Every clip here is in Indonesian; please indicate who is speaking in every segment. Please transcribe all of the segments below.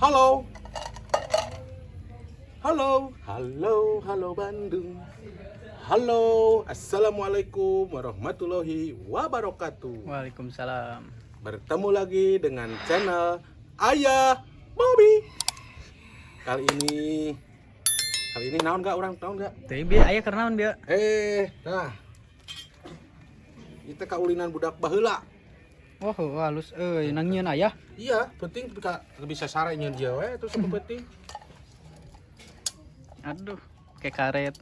Speaker 1: Halo. Halo Bandung. Halo, assalamualaikum warahmatullahi wabarakatuh.
Speaker 2: Waalaikumsalam.
Speaker 1: Bertemu lagi dengan channel Ayah Bobby. Kali ini naon gak orang tahu nggak?
Speaker 2: Teh bieu aya keur naon bieu?
Speaker 1: Nah. Kita kaulinan budak baheula.
Speaker 2: Oh, halus euy, nang nyieun aya.
Speaker 1: Iya, penting bisa sare nyeun dia we itu super penting.
Speaker 2: Aduh, kayak karet.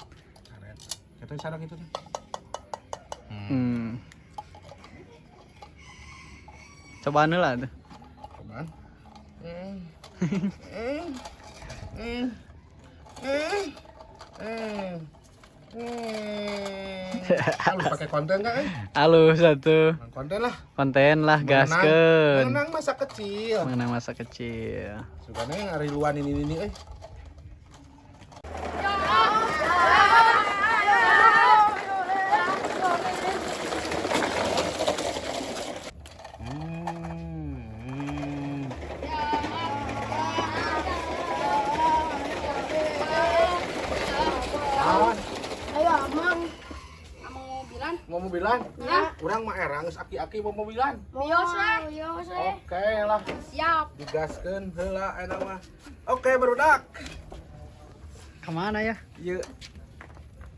Speaker 1: Karet. Kita sarang itu tuh.
Speaker 2: Cobaan heula tuh.
Speaker 1: Cobaan. Lu pakai konten kan?
Speaker 2: Halus atuh.
Speaker 1: Konten lah.
Speaker 2: Konten lah gaskeun.
Speaker 1: Mengenang masa kecil.
Speaker 2: Mengenang masa kecil.
Speaker 1: Sugana hari luan ini
Speaker 3: Ayo, Amang. Amang
Speaker 1: mau mobilan?
Speaker 3: Ya.
Speaker 1: Urang mah erang geus aki-aki mau mobilan.
Speaker 3: Mios we.
Speaker 1: Oke lah,
Speaker 3: Siap.
Speaker 1: digaskeun heula eta mah. Oke, barudak.
Speaker 2: Kemana ya?
Speaker 1: Ieu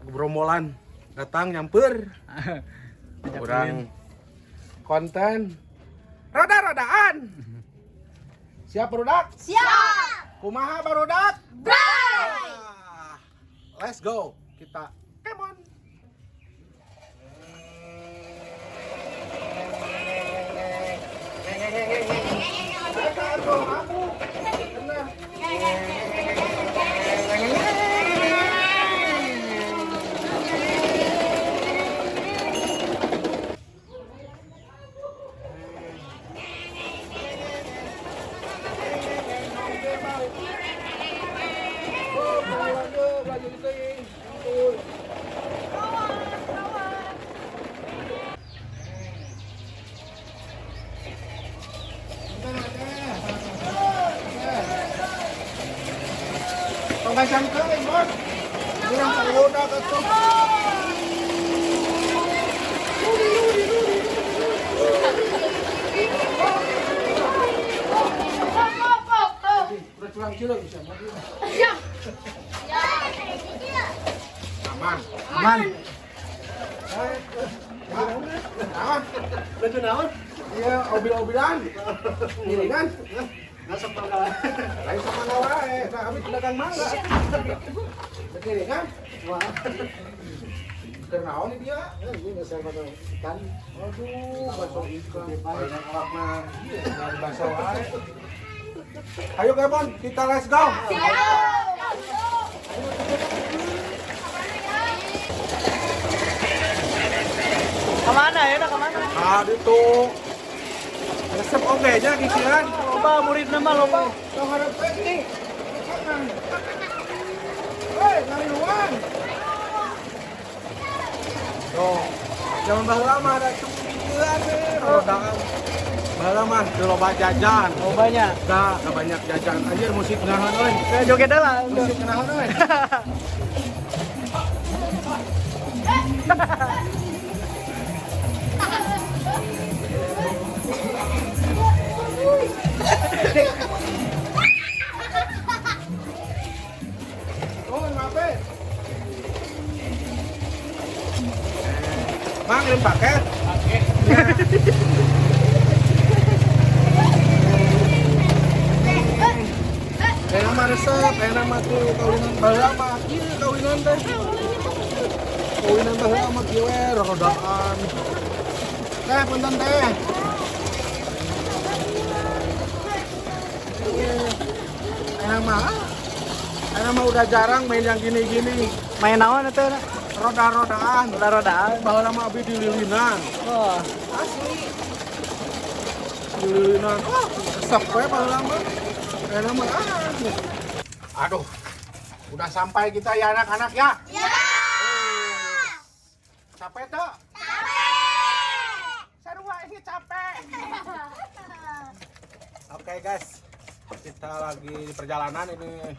Speaker 1: gerombolan datang nyamper.
Speaker 2: Ajak
Speaker 1: Urang konten roda-rodaan. Siap barudak?
Speaker 3: Siap.
Speaker 1: Kumaha barudak? Let's go. Kita come on. Penggasan kering, Bos. Kurang tergoda ke tuh. Udah curang cilok bisa.
Speaker 3: Siap.
Speaker 1: Aman.
Speaker 2: Aman.
Speaker 1: Naon? Baju naon? Iya, obil-obilan. Gilingan.
Speaker 4: Nasab mangga.
Speaker 1: Lain sama wae. Nah, kami pedagang mangga. Gilingan.
Speaker 4: Wah,
Speaker 1: Keur naon dia?
Speaker 4: ini nggak saya pakai ikan.
Speaker 1: Aduh, bakso ikan. Banyak awakna. Iya, bakso wae. Ayo Kemon, kita let's go.
Speaker 2: Kemana ya? Udah kemana?
Speaker 1: Nah, itu. Resep oke aja kisian.
Speaker 2: Loba murid nama loba.
Speaker 1: Yang harap ini. Hei, ngaliluan. Tuh, zaman baheula mah ada cungkian rodaan. Baheula mah teu loba jajan.
Speaker 2: Lobanya.
Speaker 1: Da banyak jajan. Anjir musik nahan euy.
Speaker 2: Joget lah.
Speaker 1: Musik nahan euy. Oh, mape. Mang, kirim paket. Paket. Enak mah resep, enak mah tuh kawinan baheula mah ieu kawinan teh. Kawinan baheula mah kieu we rodaan. Teh punten teh. Enak mah udah jarang main yang gini-gini.
Speaker 2: Main naon itu?
Speaker 1: Roda-rodaan.
Speaker 2: Roda-rodaan.
Speaker 1: Baheula mah abi dililinan.
Speaker 2: Oh.
Speaker 1: Asli. Dililinan. Oh, resep we baheula mah. Enak mah aduh. Udah sampai kita ya anak-anak ya? Ya. Capek tuh? Capek. Sarua ini capek. Oke guys. Kita lagi di perjalanan ini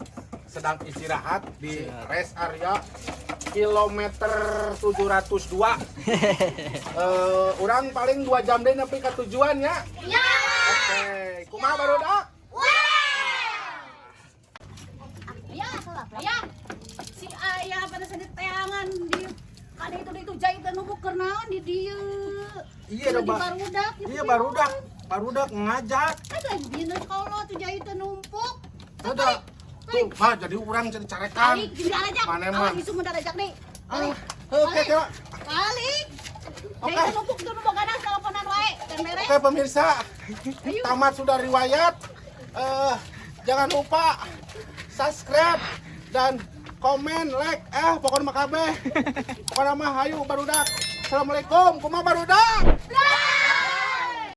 Speaker 1: sedang istirahat di rest area kilometer 702. Orang paling 2 jam deh sampai ke tujuan ya.
Speaker 3: Ya.
Speaker 1: Oke, kumaha barudak?
Speaker 5: Ayah, si ayah pada sedih tayangan di kan itu jahitan numpuk kernaon di dia.
Speaker 1: Iya
Speaker 5: Di
Speaker 1: dong, Pak.
Speaker 5: barudak.
Speaker 1: Iya barudak ngajak.
Speaker 5: Ada dina kalau tuh jahitan numpuk.
Speaker 1: Ada. Tuh, Pak, jadi orang jadi carekan.
Speaker 5: Kali gini ajak.
Speaker 1: Mana emang?
Speaker 5: Isu mendadak ajak nih. Kali.
Speaker 1: Oke, Kak.
Speaker 5: Kali.
Speaker 1: Oke.
Speaker 5: Jahitan numpuk itu numpuk ganas teleponan wae dan mere.
Speaker 1: Oke pemirsa, tamat sudah riwayat. Jangan lupa subscribe dan komen, like, pokoknya makabe. Pokoknya mah hayu barudak. Assalamualaikum, kumaha barudak.